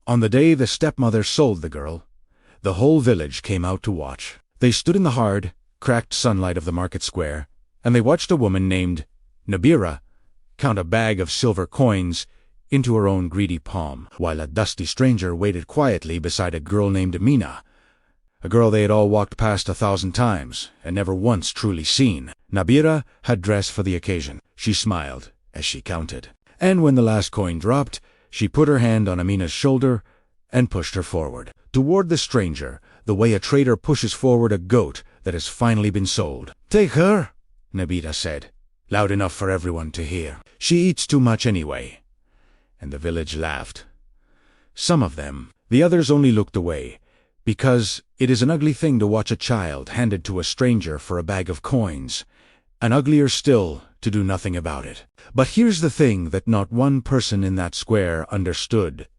On the day the stepmother sold the girl, the whole village came out to watch. They stood in the hard, cracked sunlight of the market square, and they watched a woman named Nabira count a bag of silver coins into her own greedy palm, while a dusty stranger waited quietly beside a girl named Amina, a girl they had all walked past 1,000 times and never once truly seen. Nabira had dressed for the occasion. She smiled as she counted, and when the last coin dropped, she put her hand on Amina's shoulder and pushed her forward, toward the stranger, the way a trader pushes forward a goat that has finally been sold. "Take her," Nabira said, loud enough for everyone to hear. "She eats too much anyway." And the village laughed. Some of them. The others only looked away, because it is an ugly thing to watch a child handed to a stranger for a bag of coins, and uglier still to do nothing about it. But here's the thing that not one person in that square understood.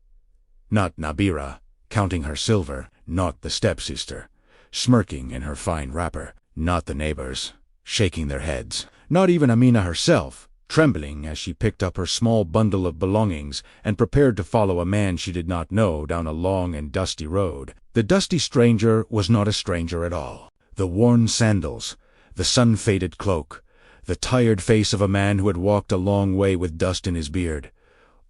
Not Nabira, counting her silver, not the stepsister, smirking in her fine wrapper, not the neighbors, shaking their heads, not even Amina herself, trembling as she picked up her small bundle of belongings and prepared to follow a man she did not know down a long and dusty road. The dusty stranger was not a stranger at all. The worn sandals, the sun-faded cloak, the tired face of a man who had walked a long way with dust in his beard,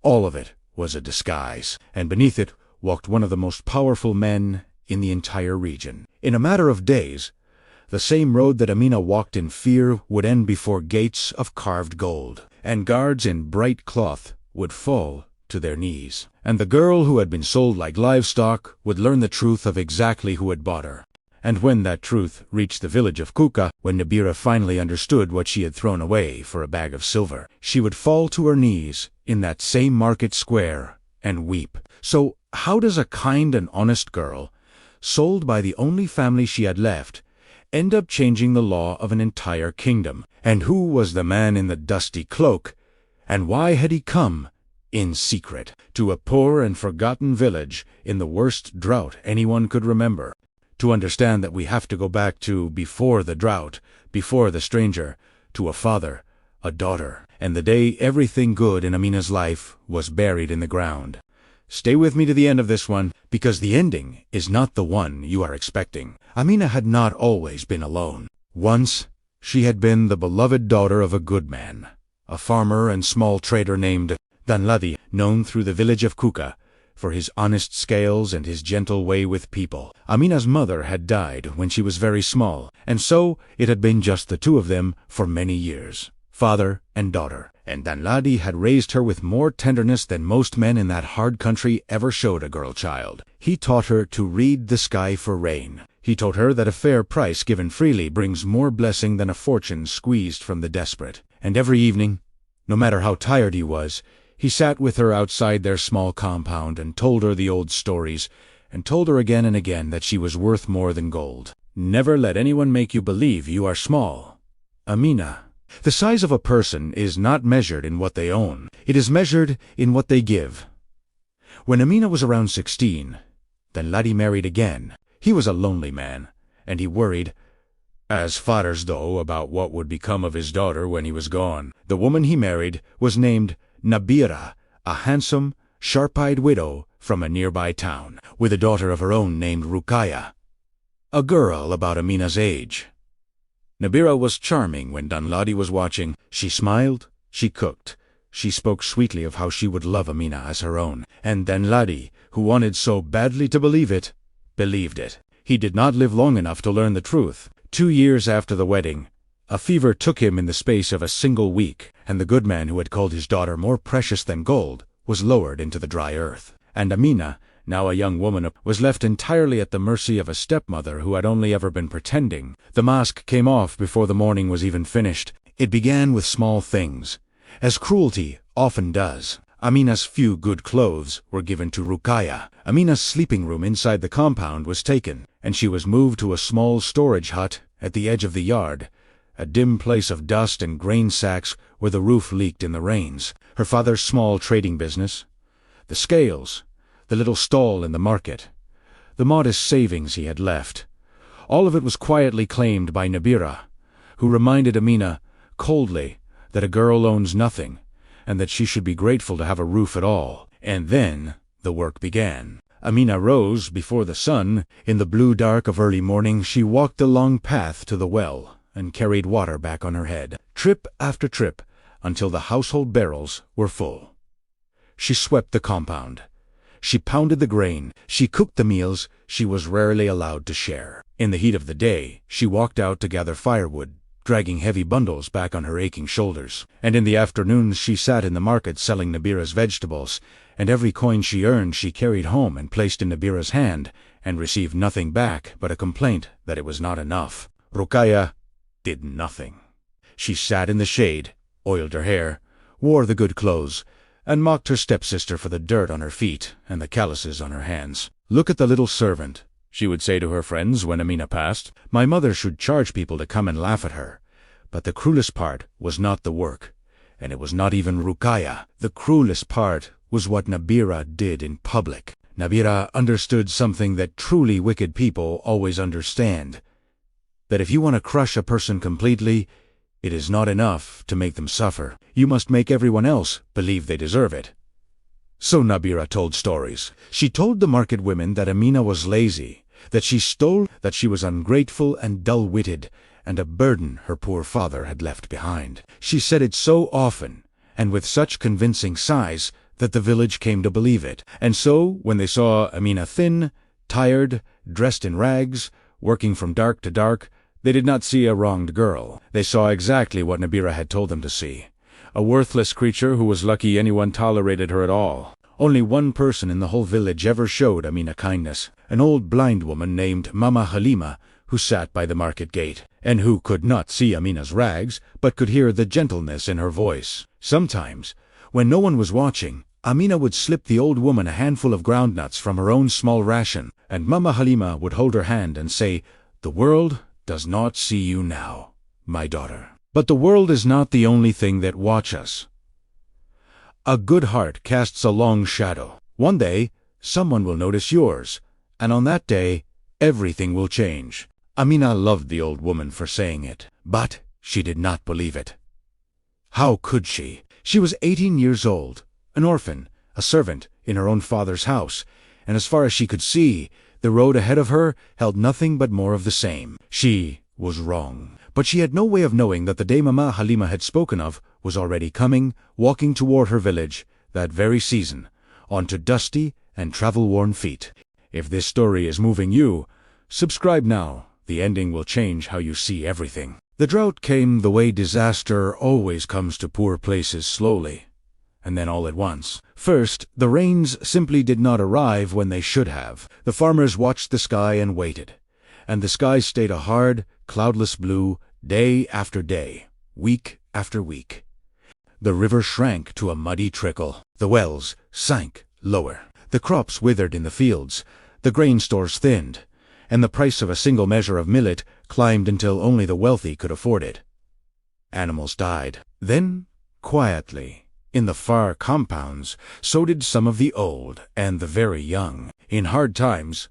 all of it was a disguise, and beneath it walked one of the most powerful men in the entire region. In a matter of days, the same road that Amina walked in fear would end before gates of carved gold, and guards in bright cloth would fall to their knees. And the girl who had been sold like livestock would learn the truth of exactly who had bought her. And when that truth reached the village of Kuka, when Nabira finally understood what she had thrown away for a bag of silver, she would fall to her knees in that same market square and weep. So how does a kind and honest girl, sold by the only family she had left, end up changing the law of an entire kingdom? And who was the man in the dusty cloak? And why had he come, in secret, to a poor and forgotten village in the worst drought anyone could remember? To understand that we have to go back to before the drought, before the stranger, to a father, a daughter, and the day everything good in Amina's life was buried in the ground. Stay with me to the end of this one, because the ending is not the one you are expecting. Amina had not always been alone. Once, she had been the beloved daughter of a good man, a farmer and small trader named Danladi, known through the village of Kuka for his honest scales and his gentle way with people. Amina's mother had died when she was very small, and so it had been just the two of them for many years, father and daughter. And Danladi had raised her with more tenderness than most men in that hard country ever showed a girl child. He taught her to read the sky for rain. He taught her that a fair price given freely brings more blessing than a fortune squeezed from the desperate. And every evening, no matter how tired he was, he sat with her outside their small compound and told her the old stories, and told her again and again that she was worth more than gold. Never let anyone make you believe you are small, Amina. The size of a person is not measured in what they own. It is measured in what they give. When Amina was around 16, Danladi married again. He was a lonely man, and he worried, as fathers do, about what would become of his daughter when he was gone. The woman he married was named Nabira, a handsome, sharp-eyed widow from a nearby town, with a daughter of her own named Rukaya, a girl about Amina's age. Nabira was charming when Danladi was watching. She smiled, she cooked, she spoke sweetly of how she would love Amina as her own, and Danladi, who wanted so badly to believe it, believed it. He did not live long enough to learn the truth. 2 years after the wedding, a fever took him in the space of a single week, and the good man who had called his daughter more precious than gold was lowered into the dry earth. And Amina, now a young woman, was left entirely at the mercy of a stepmother who had only ever been pretending. The mask came off before the morning was even finished. It began with small things, as cruelty often does. Amina's few good clothes were given to Rukaya. Amina's sleeping room inside the compound was taken, and she was moved to a small storage hut at the edge of the yard, a dim place of dust and grain sacks where the roof leaked in the rains. Her father's small trading business, the scales, the little stall in the market, the modest savings he had left, all of it was quietly claimed by Nabira, who reminded Amina, coldly, that a girl owns nothing, and that she should be grateful to have a roof at all. And then the work began. Amina rose before the sun. In the blue dark of early morning she walked the long path to the well and carried water back on her head, trip after trip, until the household barrels were full. She swept the compound. She pounded the grain. She cooked the meals she was rarely allowed to share. In the heat of the day, she walked out to gather firewood, dragging heavy bundles back on her aching shoulders. And in the afternoons she sat in the market selling Nabira's vegetables, and every coin she earned she carried home and placed in Nabira's hand, and received nothing back but a complaint that it was not enough. Ruqayya did nothing. She sat in the shade, oiled her hair, wore the good clothes, and mocked her stepsister for the dirt on her feet and the calluses on her hands. "Look at the little servant," she would say to her friends when Amina passed. "My mother should charge people to come and laugh at her." But the cruelest part was not the work, and it was not even Ruqayya. The cruelest part was what Nabira did in public. Nabira understood something that truly wicked people always understand, that if you want to crush a person completely, it is not enough to make them suffer. You must make everyone else believe they deserve it. So Nabira told stories. She told the market women that Amina was lazy, that she stole, that she was ungrateful and dull-witted, and a burden her poor father had left behind. She said it so often, and with such convincing sighs, that the village came to believe it. And so, when they saw Amina thin, tired, dressed in rags, working from dark to dark, they did not see a wronged girl. They saw exactly what Nabira had told them to see. A worthless creature who was lucky anyone tolerated her at all. Only one person in the whole village ever showed Amina kindness, an old blind woman named Mama Halima, who sat by the market gate, and who could not see Amina's rags, but could hear the gentleness in her voice. Sometimes, when no one was watching, Amina would slip the old woman a handful of groundnuts from her own small ration, and Mama Halima would hold her hand and say, "The world does not see you now, my daughter. But the world is not the only thing that watch us. A good heart casts a long shadow. One day, someone will notice yours, and on that day, everything will change." Amina loved the old woman for saying it, but she did not believe it. How could she? She was 18 years old, an orphan, a servant in her own father's house, and as far as she could see, the road ahead of her held nothing but more of the same. She was wrong. But she had no way of knowing that the day Mama Halima had spoken of was already coming, walking toward her village, that very season, onto dusty and travel-worn feet. If this story is moving you, subscribe now. The ending will change how you see everything. The drought came the way disaster always comes to poor places, slowly, and then all at once. First, the rains simply did not arrive when they should have. The farmers watched the sky and waited, and the sky stayed a hard, cloudless blue day after day, week after week. The river shrank to a muddy trickle. The wells sank lower. The crops withered in the fields. The grain stores thinned, and the price of a single measure of millet climbed until only the wealthy could afford it. Animals died. Then, quietly, in the far compounds, so did some of the old and the very young. In hard times,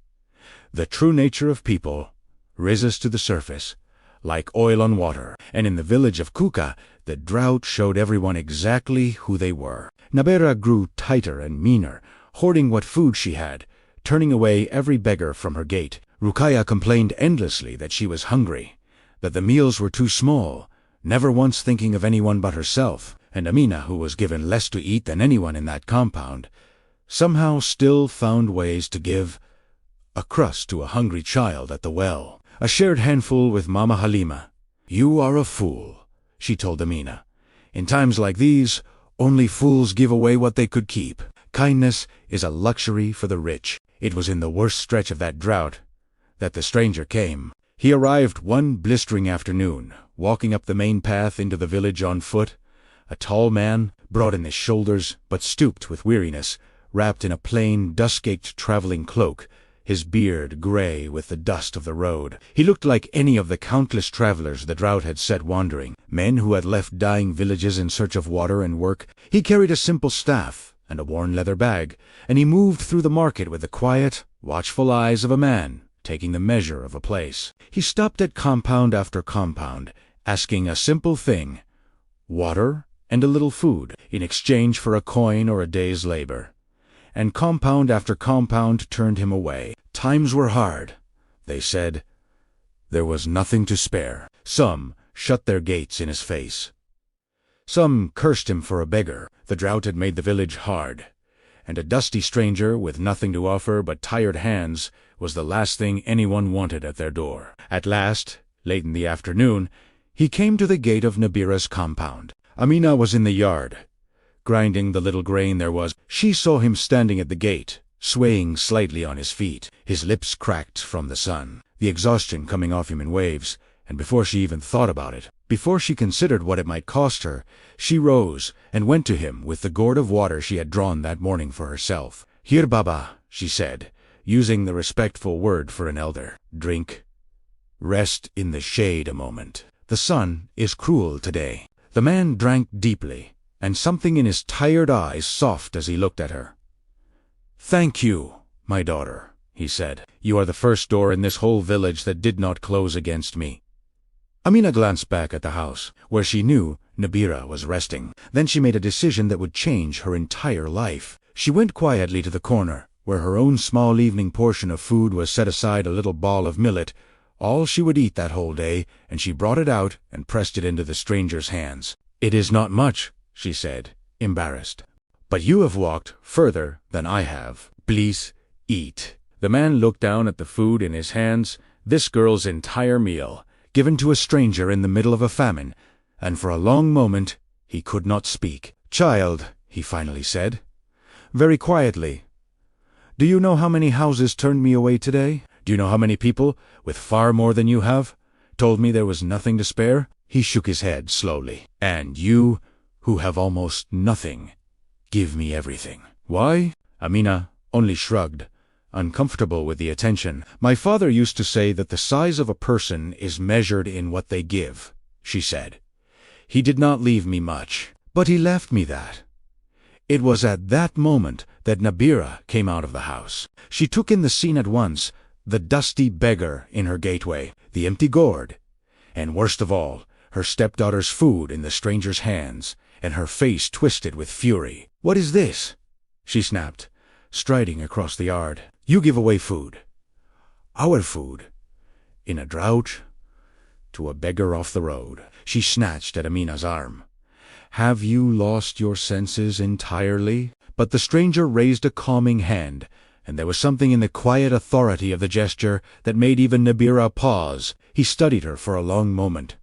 the true nature of people rises to the surface, like oil on water, and in the village of Kuka, the drought showed everyone exactly who they were. Nabira grew tighter and meaner, hoarding what food she had, turning away every beggar from her gate. Ruqayya complained endlessly that she was hungry, that the meals were too small, never once thinking of anyone but herself. And Amina, who was given less to eat than anyone in that compound, somehow still found ways to give a crust to a hungry child at the well, a shared handful with Mama Halima. "You are a fool," she told Amina. "In times like these, only fools give away what they could keep. Kindness is a luxury for the rich." It was in the worst stretch of that drought that the stranger came. He arrived one blistering afternoon, walking up the main path into the village on foot, a tall man, broad in his shoulders, but stooped with weariness, wrapped in a plain, dust-caked traveling cloak, his beard gray with the dust of the road. He looked like any of the countless travelers the drought had set wandering, men who had left dying villages in search of water and work. He carried a simple staff and a worn leather bag, and he moved through the market with the quiet, watchful eyes of a man taking the measure of a place. He stopped at compound after compound, asking a simple thing: water and a little food, in exchange for a coin or a day's labor. and compound after compound turned him away. Times were hard, they said. There was nothing to spare. Some shut their gates in his face. Some cursed him for a beggar. The drought had made the village hard, and a dusty stranger with nothing to offer but tired hands was the last thing anyone wanted at their door. At last, late in the afternoon, he came to the gate of Nabira's compound. Amina was in the yard, grinding the little grain there was. She saw him standing at the gate, swaying slightly on his feet, his lips cracked from the sun, the exhaustion coming off him in waves, and before she even thought about it, before she considered what it might cost her, she rose and went to him with the gourd of water she had drawn that morning for herself. "Here, Baba," she said, using the respectful word for an elder. "Drink. Rest in the shade a moment. The sun is cruel today." The man drank deeply, and something in his tired eyes soft as he looked at her. "Thank you, my daughter," he said. "You are the first door in this whole village that did not close against me." Amina glanced back at the house, where she knew Nabira was resting. Then she made a decision that would change her entire life. She went quietly to the corner, where her own small evening portion of food was set aside, a little ball of millet, all she would eat that whole day, and she brought it out and pressed it into the stranger's hands. "It is not much," she said, embarrassed. "But you have walked further than I have. Please, eat." The man looked down at the food in his hands, this girl's entire meal, given to a stranger in the middle of a famine, and for a long moment he could not speak. "Child," he finally said, very quietly, "do you know how many houses turned me away today? Do you know how many people, with far more than you have, told me there was nothing to spare?" He shook his head slowly. "And you, who have almost nothing, give me everything. Why?" Amina only shrugged, uncomfortable with the attention. "My father used to say that the size of a person is measured in what they give," she said. "He did not leave me much, but he left me that." It was at that moment that Nabira came out of the house. She took in the scene at once, the dusty beggar in her gateway, the empty gourd, and worst of all, her stepdaughter's food in the stranger's hands, and her face twisted with fury. "What is this?" she snapped, striding across the yard. "You give away food, our food, in a drought, to a beggar off the road." She snatched at Amina's arm. "Have you lost your senses entirely?" But the stranger raised a calming hand, and there was something in the quiet authority of the gesture that made even Nabira pause. He studied her for a long moment.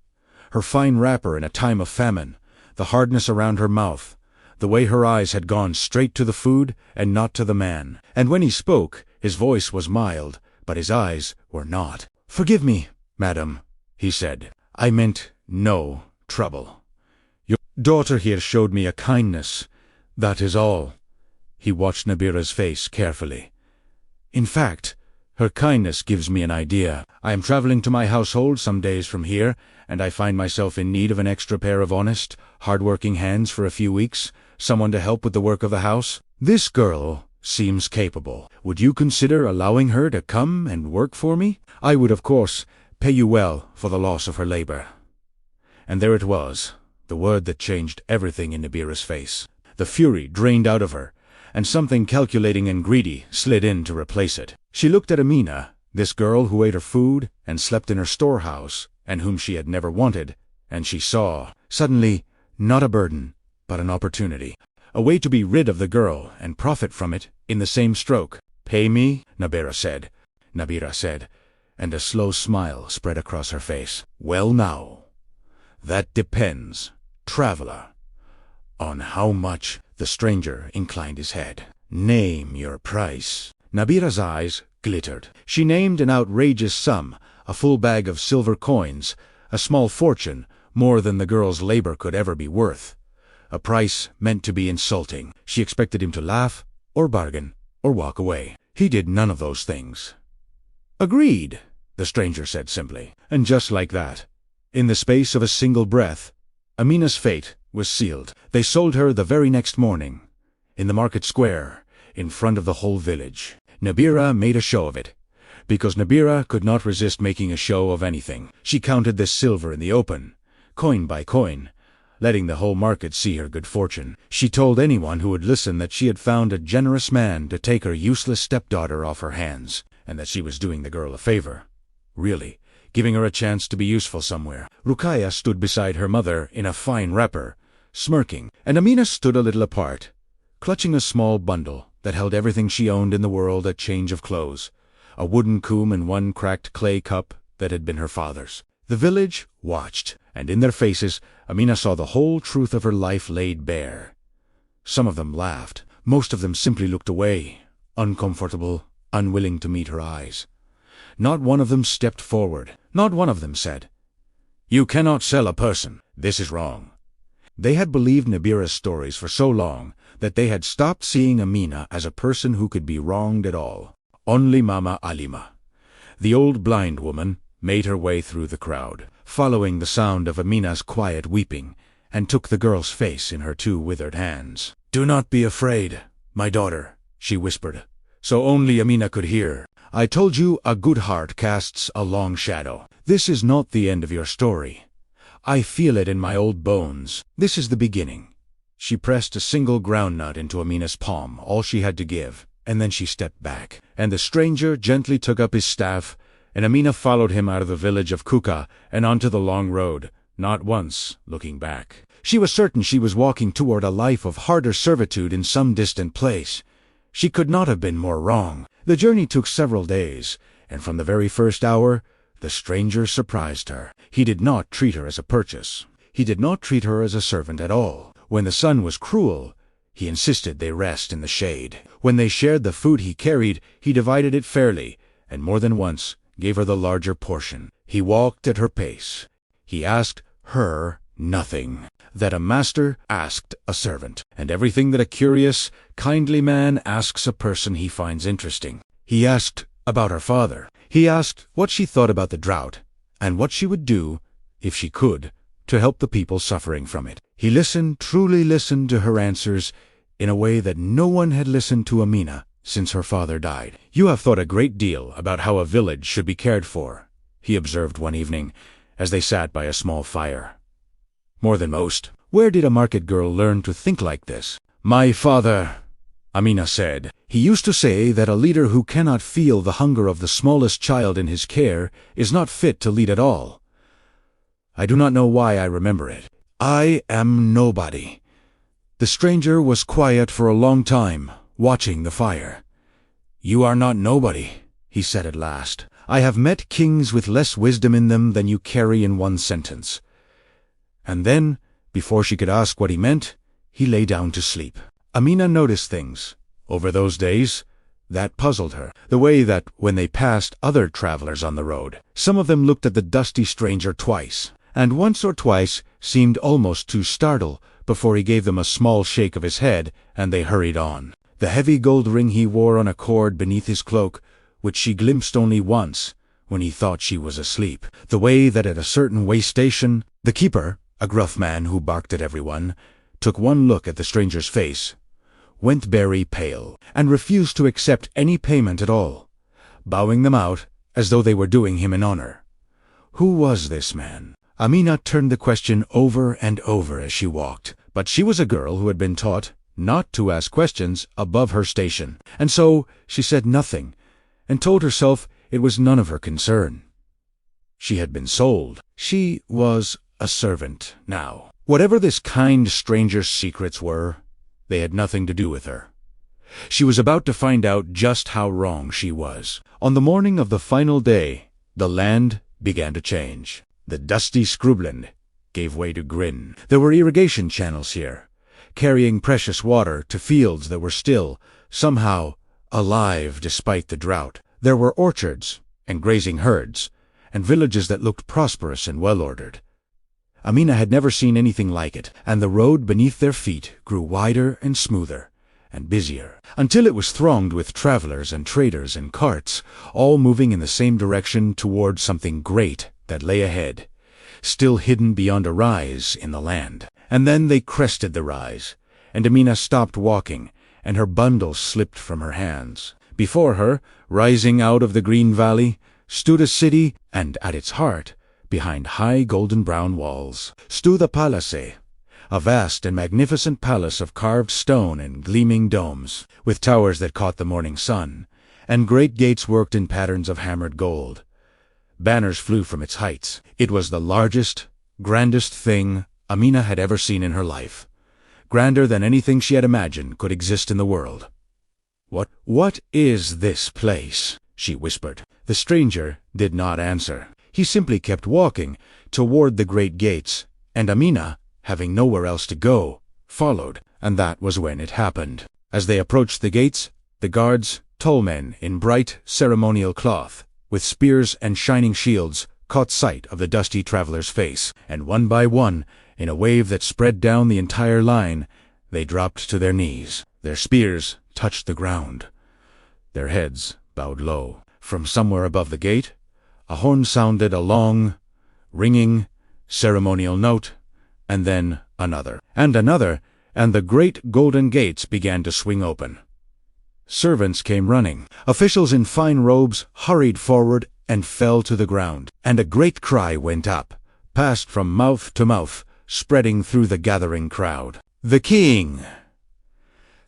Her fine wrapper in a time of famine, the hardness around her mouth, the way her eyes had gone straight to the food and not to the man. And when he spoke, his voice was mild, but his eyes were not. "Forgive me, madam," he said. "I meant no trouble. Your daughter here showed me a kindness, that is all." He watched Nabira's face carefully. "In fact, her kindness gives me an idea. I am traveling to my household some days from here, and I find myself in need of an extra pair of honest, hard-working hands for a few weeks, someone to help with the work of the house. This girl seems capable. Would you consider allowing her to come and work for me? I would, of course, pay you well for the loss of her labor." And there it was, the word that changed everything in Nabira's face. The fury drained out of her, and something calculating and greedy slid in to replace it. She looked at Amina, this girl who ate her food and slept in her storehouse, and whom she had never wanted, and she saw, suddenly, not a burden, but an opportunity, a way to be rid of the girl and profit from it in the same stroke. "Pay me?" Nabira said, and a slow smile spread across her face. "Well now, that depends, traveler, on how much." The stranger inclined his head. "Name your price." Nabira's eyes glittered. She named an outrageous sum, a full bag of silver coins, a small fortune, more than the girl's labor could ever be worth. A price meant to be insulting. She expected him to laugh, or bargain, or walk away. He did none of those things. "Agreed," the stranger said simply. And just like that, in the space of a single breath, Amina's fate was sealed. They sold her the very next morning, in the market square, in front of the whole village. Nabira made a show of it, because Nabira could not resist making a show of anything. She counted this silver in the open, coin by coin, letting the whole market see her good fortune. She told anyone who would listen that she had found a generous man to take her useless stepdaughter off her hands, and that she was doing the girl a favor. Really, giving her a chance to be useful somewhere. Ruqayya stood beside her mother in a fine wrapper, smirking, and Amina stood a little apart, clutching a small bundle that held everything she owned in the world: a change of clothes, a wooden comb, and one cracked clay cup that had been her father's. The village watched, and in their faces Amina saw the whole truth of her life laid bare. Some of them laughed. Most of them simply looked away, uncomfortable, unwilling to meet her eyes. Not one of them stepped forward. Not one of them said, "You cannot sell a person. This is wrong." They had believed Nabira's stories for so long that they had stopped seeing Amina as a person who could be wronged at all. Only Mama Alima, the old blind woman, made her way through the crowd, following the sound of Amina's quiet weeping, and took the girl's face in her two withered hands. "Do not be afraid, my daughter," she whispered, so only Amina could hear. "I told you a good heart casts a long shadow. This is not the end of your story. I feel it in my old bones. This is the beginning." She pressed a single groundnut into Amina's palm, all she had to give, and then she stepped back, and the stranger gently took up his staff, and Amina followed him out of the village of Kuka and onto the long road, not once looking back. She was certain she was walking toward a life of harder servitude in some distant place. She could not have been more wrong. The journey took several days, and from the very first hour, the stranger surprised her. He did not treat her as a purchase. He did not treat her as a servant at all. When the sun was cruel, he insisted they rest in the shade. When they shared the food he carried, he divided it fairly, and more than once gave her the larger portion. He walked at her pace. He asked her nothing that a master asked a servant, and everything that a curious, kindly man asks a person he finds interesting. He asked about her father. He asked what she thought about the drought, and what she would do, if she could, to help the people suffering from it. He listened, truly listened to her answers, in a way that no one had listened to Amina since her father died. "You have thought a great deal about how a village should be cared for," he observed one evening, as they sat by a small fire. "More than most. Where did a market girl learn to think like this?" "My father," Amina said. "He used to say that a leader who cannot feel the hunger of the smallest child in his care is not fit to lead at all. I do not know why I remember it. I am nobody." The stranger was quiet for a long time, watching the fire. "You are not nobody," he said at last. "I have met kings with less wisdom in them than you carry in one sentence." And then, before she could ask what he meant, he lay down to sleep. Amina noticed things, over those days, that puzzled her. The way that, when they passed other travelers on the road, some of them looked at the dusty stranger twice, and once or twice seemed almost to startle before he gave them a small shake of his head, and they hurried on. The heavy gold ring he wore on a cord beneath his cloak, which she glimpsed only once, when he thought she was asleep. The way that at a certain way station, the keeper, a gruff man who barked at everyone, took one look at the stranger's face, went very pale, and refused to accept any payment at all, bowing them out as though they were doing him an honor. Who was this man? Amina turned the question over and over as she walked, but she was a girl who had been taught not to ask questions above her station, and so she said nothing, and told herself it was none of her concern. She had been sold. She was a servant now. Whatever this kind stranger's secrets were, they had nothing to do with her. She was about to find out just how wrong she was. On the morning of the final day, the land began to change. The dusty Skrubland gave way to Grin. There were irrigation channels here, carrying precious water to fields that were still, somehow, alive despite the drought. There were orchards and grazing herds, and villages that looked prosperous and well-ordered. Amina had never seen anything like it, and the road beneath their feet grew wider and smoother and busier, until it was thronged with travelers and traders and carts, all moving in the same direction toward something great that lay ahead, still hidden beyond a rise in the land. And then they crested the rise, and Amina stopped walking, and her bundle slipped from her hands. Before her, rising out of the green valley, stood a city, and at its heart, behind high golden-brown walls, stood the palace, a vast and magnificent palace of carved stone and gleaming domes, with towers that caught the morning sun, and great gates worked in patterns of hammered gold. Banners flew from its heights. It was the largest, grandest thing Amina had ever seen in her life, grander than anything she had imagined could exist in the world. What is this place?" she whispered. The stranger did not answer. He simply kept walking toward the great gates, and Amina, having nowhere else to go, followed, and that was when it happened. As they approached the gates, the guards, tall men in bright ceremonial cloth, with spears and shining shields, caught sight of the dusty traveler's face, and one by one, in a wave that spread down the entire line, they dropped to their knees. Their spears touched the ground. Their heads bowed low. From somewhere above the gate, a horn sounded a long, ringing, ceremonial note, and then another, and the great golden gates began to swing open. Servants came running. Officials in fine robes hurried forward and fell to the ground, and a great cry went up, passed from mouth to mouth, spreading through the gathering crowd. "The king!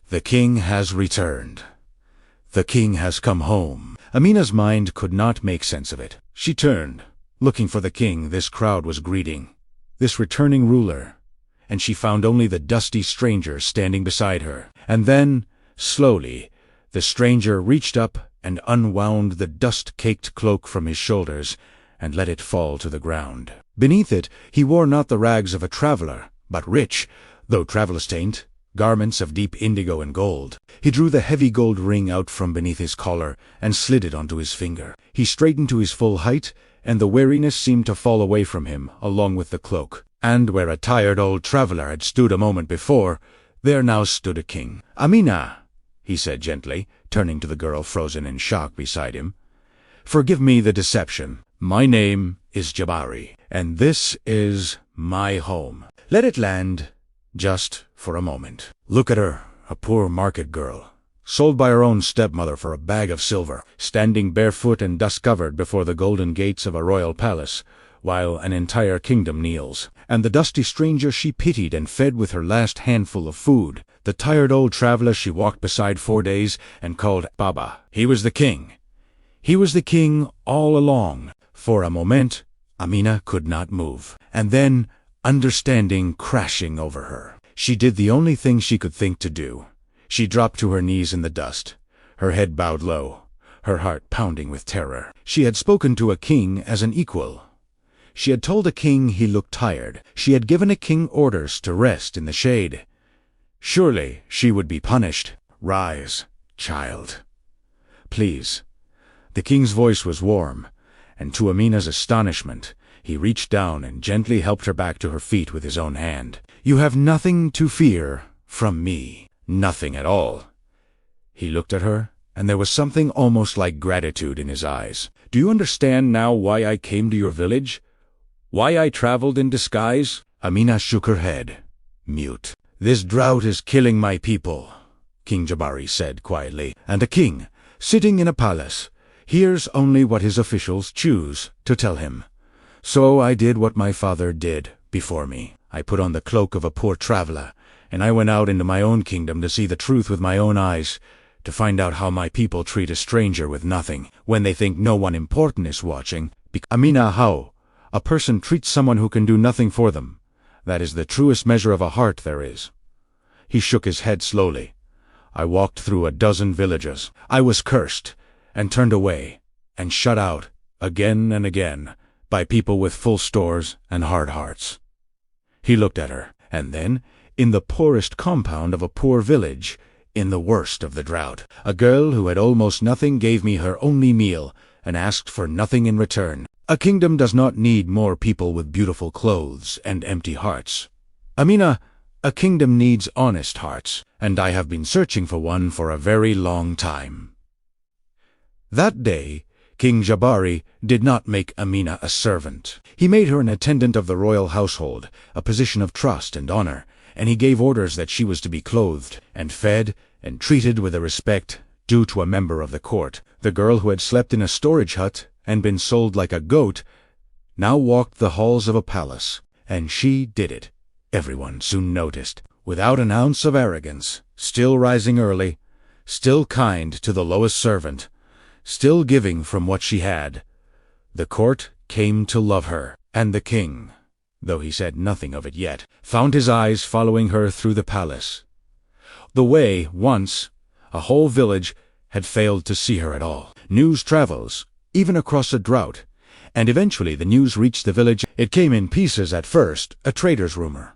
The king has returned. The king has come home." Amina's mind could not make sense of it. She turned, looking for the king this crowd was greeting, this returning ruler, and she found only the dusty stranger standing beside her. And then, slowly, the stranger reached up and unwound the dust-caked cloak from his shoulders and let it fall to the ground. Beneath it, he wore not the rags of a traveler, but rich, though travel-stained, garments of deep indigo and gold. He drew the heavy gold ring out from beneath his collar and slid it onto his finger. He straightened to his full height, and the weariness seemed to fall away from him along with the cloak. And where a tired old traveler had stood a moment before, there now stood a king. "Amina," he said gently, turning to the girl frozen in shock beside him, "forgive me the deception. My name is Jabari, and this is my home. Let it land just for a moment. Look at her, a poor market girl, sold by her own stepmother for a bag of silver, standing barefoot and dust-covered before the golden gates of a royal palace, while an entire kingdom kneels. And the dusty stranger she pitied and fed with her last handful of food, the tired old traveler she walked beside 4 days and called Baba. He was the king. He was the king all along." For a moment, Amina could not move, and then, understanding crashing over her, she did the only thing she could think to do. She dropped to her knees in the dust, her head bowed low, her heart pounding with terror. She had spoken to a king as an equal. She had told a king he looked tired. She had given a king orders to rest in the shade. Surely she would be punished. "Rise, child. Please." The king's voice was warm, and to Amina's astonishment, he reached down and gently helped her back to her feet with his own hand. "You have nothing to fear from me. Nothing at all." He looked at her, and there was something almost like gratitude in his eyes. "Do you understand now why I came to your village? Why I traveled in disguise?" Amina shook her head, mute. "This drought is killing my people," King Jabari said quietly, "and a king, sitting in a palace, hears only what his officials choose to tell him. So I did what my father did before me. I put on the cloak of a poor traveler, and I went out into my own kingdom to see the truth with my own eyes, to find out how my people treat a stranger with nothing, when they think no one important is watching. Amina, how a person treats someone who can do nothing for them, that is the truest measure of a heart there is." He shook his head slowly. "I walked through a dozen villages. I was cursed, and turned away, and shut out, again and again, by people with full stores and hard hearts." He looked at her, and then, in the poorest compound of a poor village, in the worst of the drought, a girl who had almost nothing gave me her only meal, and asked for nothing in return. A kingdom does not need more people with beautiful clothes and empty hearts. Amina, a kingdom needs honest hearts, and I have been searching for one for a very long time." That day, King Jabari did not make Amina a servant. He made her an attendant of the royal household, a position of trust and honor, and he gave orders that she was to be clothed and fed and treated with the respect due to a member of the court. The girl who had slept in a storage hut and been sold like a goat now walked the halls of a palace, and she did it. Everyone soon noticed, without an ounce of arrogance, still rising early, still kind to the lowest servant, still giving from what she had. The court came to love her, and the king, though he said nothing of it yet, found his eyes following her through the palace. The way, once, a whole village had failed to see her at all. News travels, even across a drought, and eventually the news reached the village. It came in pieces at first, a trader's rumor.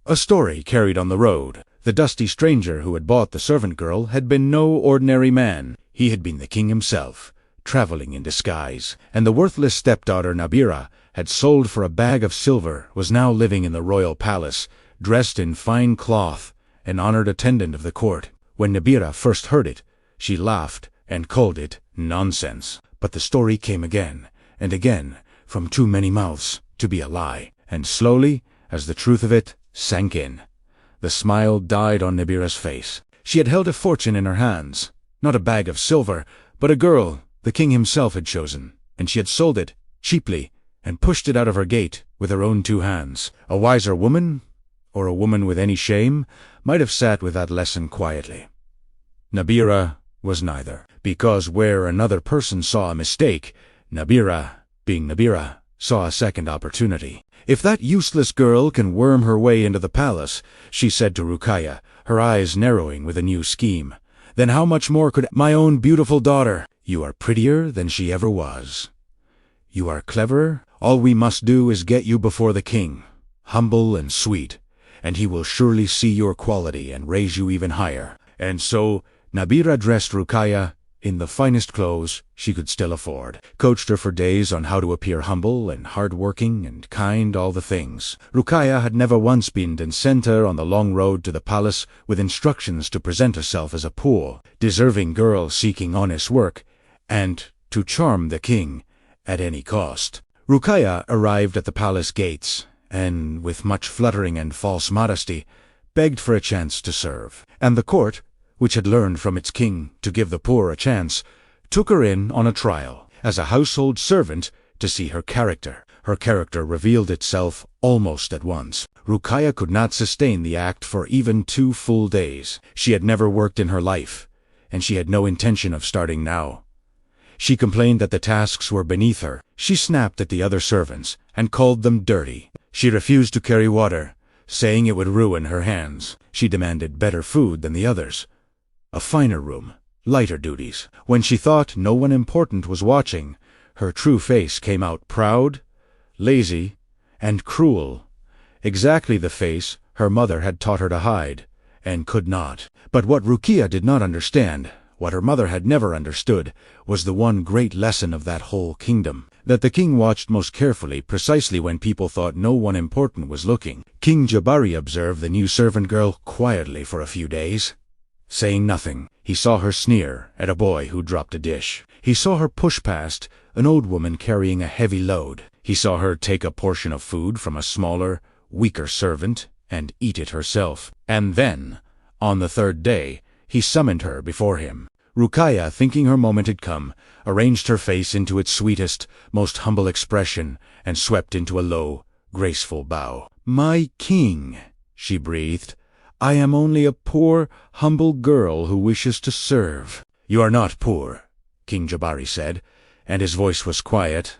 A story carried on the road. The dusty stranger who had bought the servant girl had been no ordinary man. He had been the king himself, traveling in disguise, and the worthless stepdaughter Nabira had sold for a bag of silver, was now living in the royal palace, dressed in fine cloth, an honored attendant of the court. When Nabira first heard it, she laughed and called it nonsense. But the story came again and again from too many mouths to be a lie, and slowly, as the truth of it sank in, the smile died on Nabira's face. She had held a fortune in her hands, not a bag of silver, but a girl the king himself had chosen, and she had sold it cheaply and pushed it out of her gate with her own 2 hands. A wiser woman, or a woman with any shame, might have sat with that lesson quietly. Nabira was neither, because where another person saw a mistake, Nabira, being Nabira, saw a second opportunity. "If that useless girl can worm her way into the palace," she said to Ruqayya, her eyes narrowing with a new scheme, "then how much more could my own beautiful daughter? You are prettier than she ever was. You are cleverer. All we must do is get you before the king, humble and sweet, and he will surely see your quality and raise you even higher." And so Nabira dressed Ruqayya in the finest clothes she could still afford, coached her for days on how to appear humble and hard-working and kind, all the things. Ruqayya had never once been, and sent her on the long road to the palace with instructions to present herself as a poor, deserving girl seeking honest work, and to charm the king at any cost. Ruqayya arrived at the palace gates, and, with much fluttering and false modesty, begged for a chance to serve. And the court, which had learned from its king to give the poor a chance, took her in on a trial, as a household servant, to see her character. Her character revealed itself almost at once. Ruqayya could not sustain the act for even 2 full days. She had never worked in her life, and she had no intention of starting now. She complained that the tasks were beneath her. She snapped at the other servants and called them dirty. She refused to carry water, saying it would ruin her hands. She demanded better food than the others, a finer room, lighter duties. When she thought no one important was watching, her true face came out proud, lazy, and cruel. Exactly the face her mother had taught her to hide, and could not. But what Ruqayya did not understand, what her mother had never understood, was the one great lesson of that whole kingdom, that the king watched most carefully precisely when people thought no one important was looking. King Jabari observed the new servant girl quietly for a few days, saying nothing. He saw her sneer at a boy who dropped a dish. He saw her push past an old woman carrying a heavy load. He saw her take a portion of food from a smaller, weaker servant and eat it herself. And then, on the 3rd day, he summoned her before him. Ruqayya, thinking her moment had come, arranged her face into its sweetest, most humble expression, and swept into a low, graceful bow. "My king," she breathed, "I am only a poor, humble girl who wishes to serve." "You are not poor," King Jabari said, and his voice was quiet,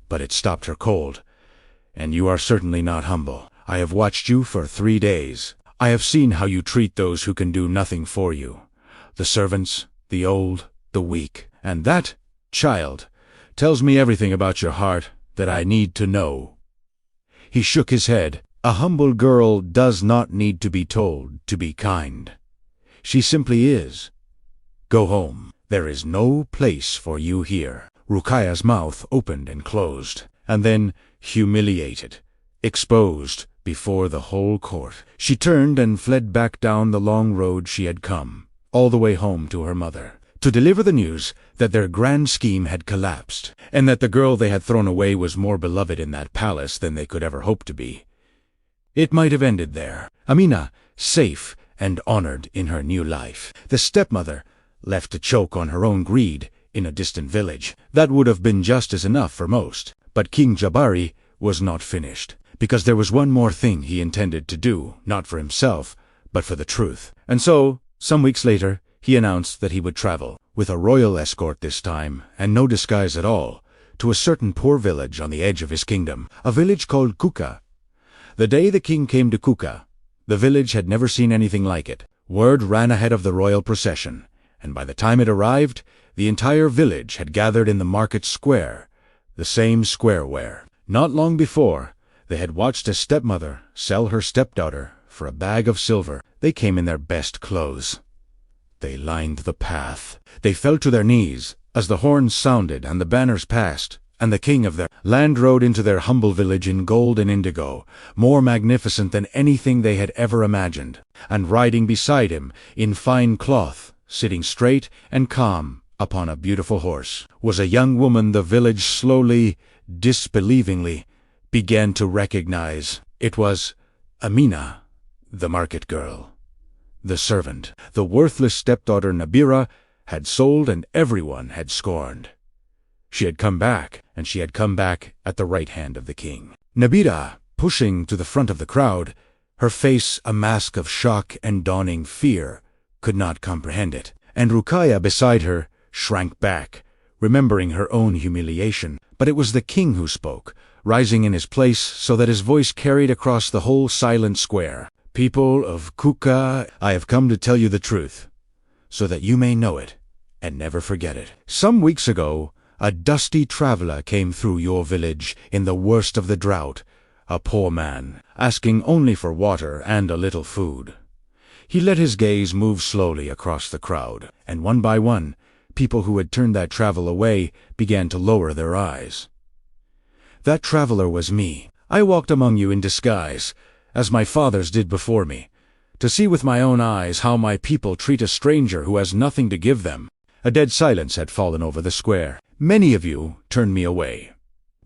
but it stopped her cold. "And you are certainly not humble. I have watched you for 3 days. I have seen how you treat those who can do nothing for you, the servants, the old, the weak. And that, child, tells me everything about your heart that I need to know." He shook his head. "A humble girl does not need to be told to be kind. She simply is. Go home. There is no place for you here." Ruqayya's mouth opened and closed, and then, humiliated, exposed before the whole court, she turned and fled back down the long road she had come, all the way home to her mother, to deliver the news that their grand scheme had collapsed, and that the girl they had thrown away was more beloved in that palace than they could ever hope to be. It might have ended there. Amina, safe and honored in her new life. The stepmother, left to choke on her own greed in a distant village. That would have been just as enough for most. But King Jabari was not finished. because there was one more thing he intended to do, not for himself, but for the truth. And so, some weeks later, he announced that he would travel, with a royal escort this time, and no disguise at all, to a certain poor village on the edge of his kingdom, a village called Kuka. The day the king came to Kuka, the village had never seen anything like it. Word ran ahead of the royal procession, and by the time it arrived, the entire village had gathered in the market square, the same square where, not long before, they had watched a stepmother sell her stepdaughter for a bag of silver. They came in their best clothes. They lined the path. They fell to their knees as the horns sounded and the banners passed, and the king of their land rode into their humble village in gold and indigo, more magnificent than anything they had ever imagined. And riding beside him, in fine cloth, sitting straight and calm upon a beautiful horse, was a young woman the village slowly, disbelievingly, began to recognize. It was Amina, the market girl. The servant, the worthless stepdaughter Nabira, had sold and everyone had scorned. She had come back, and she had come back at the right hand of the king. Nabira, pushing to the front of the crowd, her face a mask of shock and dawning fear, could not comprehend it. And Ruqayya beside her shrank back, remembering her own humiliation. But it was the king who spoke, rising in his place so that his voice carried across the whole silent square. People of Kuka, I have come to tell you the truth, so that you may know it and never forget it. Some weeks ago, a dusty traveler came through your village in the worst of the drought, a poor man, asking only for water and a little food. He let his gaze move slowly across the crowd, and one by one, people who had turned that travel away began to lower their eyes. That traveler was me. I walked among you in disguise, as my fathers did before me, to see with my own eyes how my people treat a stranger who has nothing to give them. A dead silence had fallen over the square. Many of you turned me away.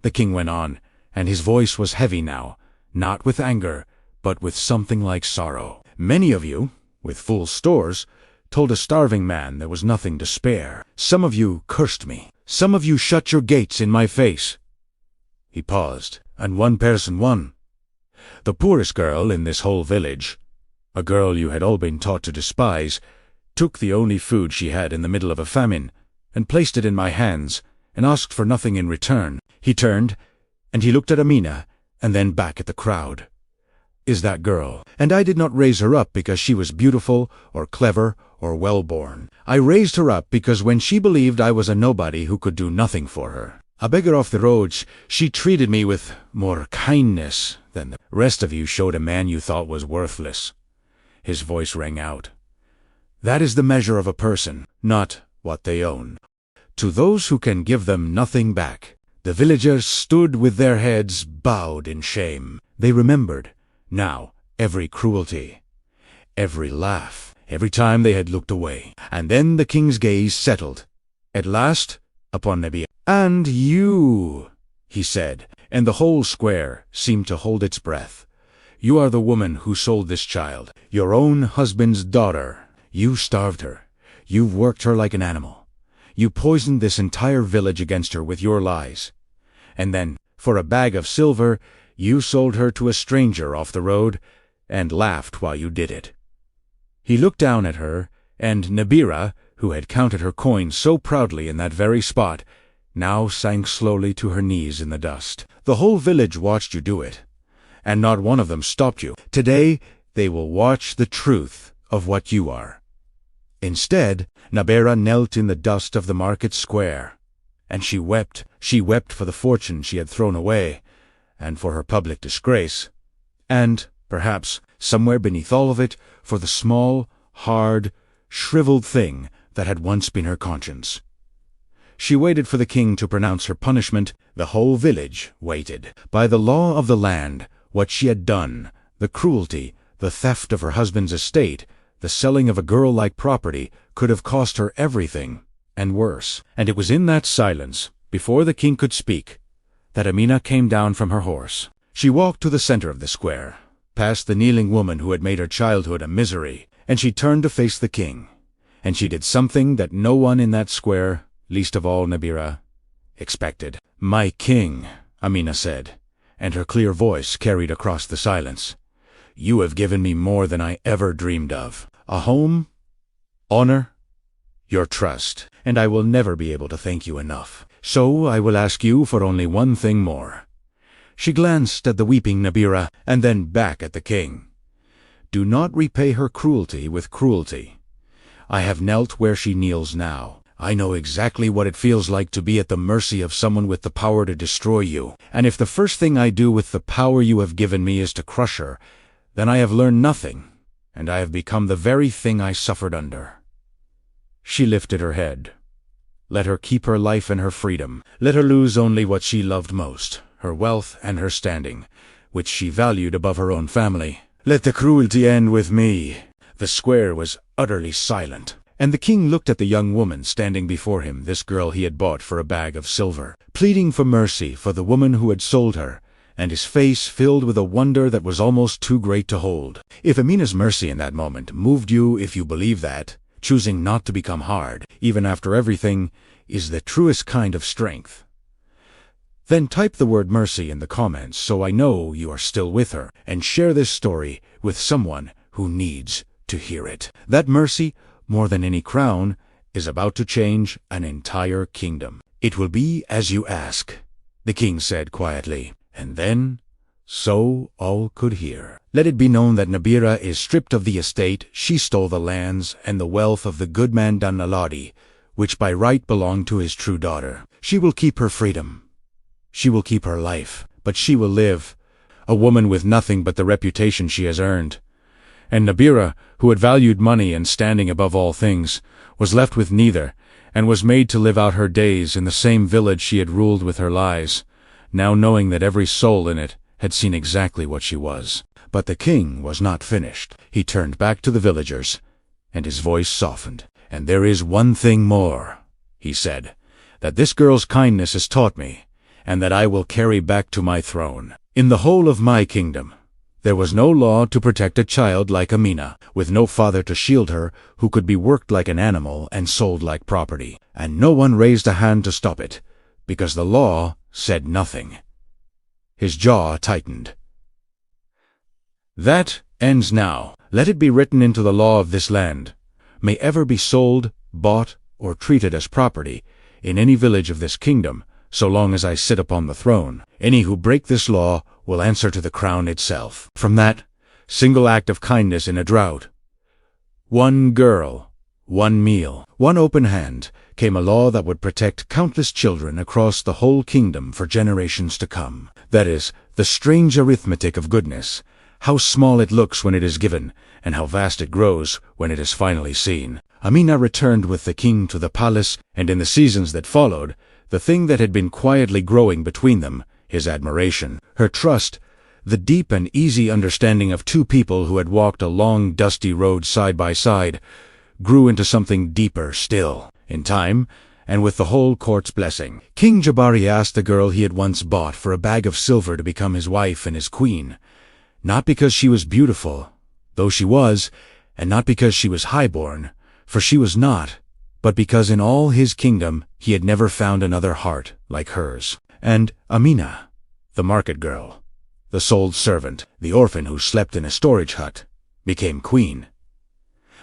The king went on, and his voice was heavy now, not with anger, but with something like sorrow. Many of you, with full stores, told a starving man there was nothing to spare. Some of you cursed me. Some of you shut your gates in my face. He paused, and one person won. The poorest girl in this whole village, a girl you had all been taught to despise, took the only food she had in the middle of a famine, and placed it in my hands, and asked for nothing in return. He turned, and he looked at Amina, and then back at the crowd. Is that girl? And I did not raise her up because she was beautiful, or clever, or well-born. I raised her up because when she believed I was a nobody who could do nothing for her, a beggar off the roads, she treated me with more kindness than the rest of you showed a man you thought was worthless. His voice rang out. That is the measure of a person, not what they own. To those who can give them nothing back, the villagers stood with their heads bowed in shame. They remembered, now, every cruelty, every laugh, every time they had looked away. And then the king's gaze settled, at last, upon Nabira. And you, he said, and the whole square seemed to hold its breath. You are the woman who sold this child, your own husband's daughter. You starved her. You worked her like an animal. You poisoned this entire village against her with your lies. And then, for a bag of silver, you sold her to a stranger off the road, and laughed while you did it. He looked down at her, and Nabira, who had counted her coins so proudly in that very spot, now sank slowly to her knees in the dust. The whole village watched you do it, and not one of them stopped you. Today, they will watch the truth of what you are. Instead, Nabira knelt in the dust of the market square, and she wept. She wept for the fortune she had thrown away, and for her public disgrace, and, perhaps, somewhere beneath all of it, for the small, hard, shriveled thing that had once been her conscience. She waited for the king to pronounce her punishment. The whole village waited. By the law of the land, what she had done, the cruelty, the theft of her husband's estate, the selling of a girl-like property, could have cost her everything, and worse. And it was in that silence, before the king could speak, that Amina came down from her horse. She walked to the center of the square, past the kneeling woman who had made her childhood a misery, and she turned to face the king. And she did something that no one in that square, least of all Nabira, expected. My king, Amina said, and her clear voice carried across the silence. "You have given me more than I ever dreamed of. A home, honor, your trust, and I will never be able to thank you enough. So I will ask you for only one thing more." She glanced at the weeping Nabira and then back at the king. "Do not repay her cruelty with cruelty. I have knelt where she kneels now. I know exactly what it feels like to be at the mercy of someone with the power to destroy you. And if the first thing I do with the power you have given me is to crush her, then I have learned nothing, and I have become the very thing I suffered under." She lifted her head. Let her keep her life and her freedom. Let her lose only what she loved most, her wealth and her standing, which she valued above her own family. Let the cruelty end with me. The square was utterly silent, and the king looked at the young woman standing before him, this girl he had bought for a bag of silver, pleading for mercy for the woman who had sold her, and his face filled with a wonder that was almost too great to hold. If Amina's mercy in that moment moved you, if you believe that, choosing not to become hard, even after everything, is the truest kind of strength, then type the word mercy in the comments so I know you are still with her, and share this story with someone who needs to hear it. That mercy, more than any crown, is about to change an entire kingdom. "It will be as you ask," the king said quietly, and then, so all could hear, "Let it be known that Nabira is stripped of the estate she stole, the lands and the wealth of the good man Danaladi, which by right belonged to his true daughter. She will keep her freedom. She will keep her life, but she will live, a woman with nothing but the reputation she has earned." And Nabira, who had valued money and standing above all things, was left with neither, and was made to live out her days in the same village she had ruled with her lies, now knowing that every soul in it had seen exactly what she was. But the king was not finished. He turned back to the villagers, and his voice softened. "And there is one thing more," he said, "that this girl's kindness has taught me, and that I will carry back to my throne. In the whole of my kingdom, there was no law to protect a child like Amina, with no father to shield her, who could be worked like an animal and sold like property. And no one raised a hand to stop it, because the law said nothing." His jaw tightened. "That ends now. Let it be written into the law of this land. May ever be sold, bought, or treated as property in any village of this kingdom, so long as I sit upon the throne. Any who break this law will answer to the crown itself." From that single act of kindness in a drought, one girl, one meal, one open hand, came a law that would protect countless children across the whole kingdom for generations to come. That is the strange arithmetic of goodness, how small it looks when it is given, and how vast it grows when it is finally seen. Amina returned with the king to the palace, and in the seasons that followed, the thing that had been quietly growing between them, his admiration, her trust, the deep and easy understanding of two people who had walked a long dusty road side by side, grew into something deeper still. In time, and with the whole court's blessing, King Jabari asked the girl he had once bought for a bag of silver to become his wife and his queen, not because she was beautiful, though she was, and not because she was highborn, for she was not, but because in all his kingdom he had never found another heart like hers. And Amina, the market girl, the sold servant, the orphan who slept in a storage hut, became queen.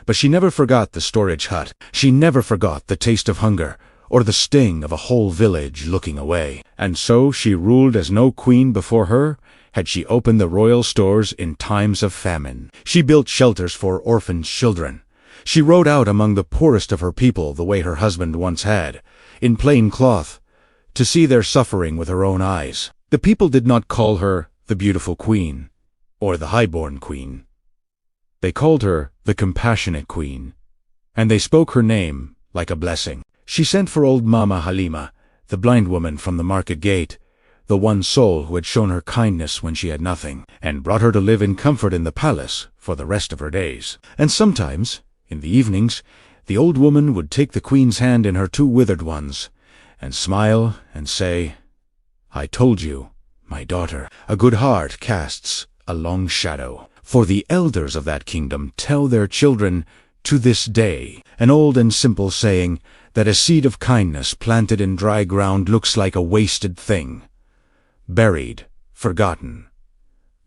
But she never forgot the storage hut. She never forgot the taste of hunger, or the sting of a whole village looking away. And so she ruled as no queen before her had she opened the royal stores in times of famine. She built shelters for orphaned children. She rode out among the poorest of her people the way her husband once had, in plain cloth, to see their suffering with her own eyes. The people did not call her the beautiful queen, or the highborn queen. They called her the compassionate queen, and they spoke her name like a blessing. She sent for old Mama Halima, the blind woman from the market gate, the one soul who had shown her kindness when she had nothing, and brought her to live in comfort in the palace for the rest of her days. And sometimes, in the evenings, the old woman would take the queen's hand in her two withered ones, and smile and say, "I told you, my daughter, a good heart casts a long shadow." For the elders of that kingdom tell their children to this day an old and simple saying that a seed of kindness planted in dry ground looks like a wasted thing, buried forgotten,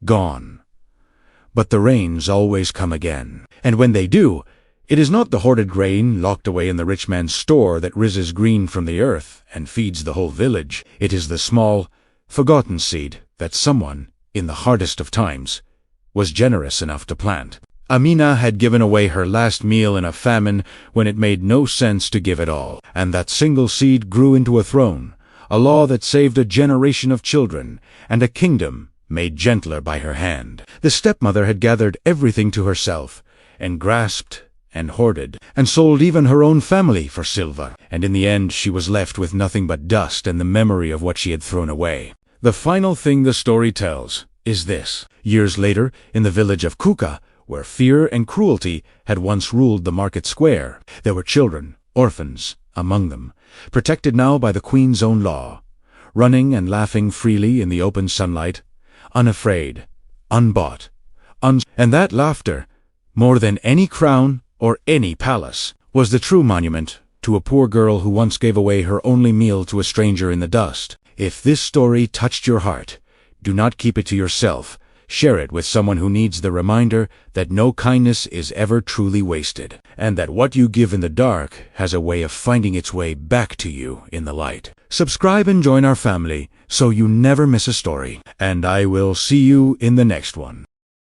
gone. But the rains always come again. And when they do, it is not the hoarded grain locked away in the rich man's store that rises green from the earth and feeds the whole village. It is the small, forgotten seed that someone, in the hardest of times, was generous enough to plant. Amina had given away her last meal in a famine when it made no sense to give it all, and that single seed grew into a throne, a law that saved a generation of children, and a kingdom made gentler by her hand. The stepmother had gathered everything to herself, and grasped and hoarded, and sold even her own family for silver, and in the end she was left with nothing but dust and the memory of what she had thrown away. The final thing the story tells is this. Years later, in the village of Kuka, where fear and cruelty had once ruled the market square, there were children, orphans, among them, protected now by the queen's own law, running and laughing freely in the open sunlight, unafraid, unbought, and that laughter, more than any crown or any palace, was the true monument to a poor girl who once gave away her only meal to a stranger in the dust. If this story touched your heart, do not keep it to yourself. Share it with someone who needs the reminder that no kindness is ever truly wasted, and that what you give in the dark has a way of finding its way back to you in the light. Subscribe and join our family so you never miss a story, and I will see you in the next one.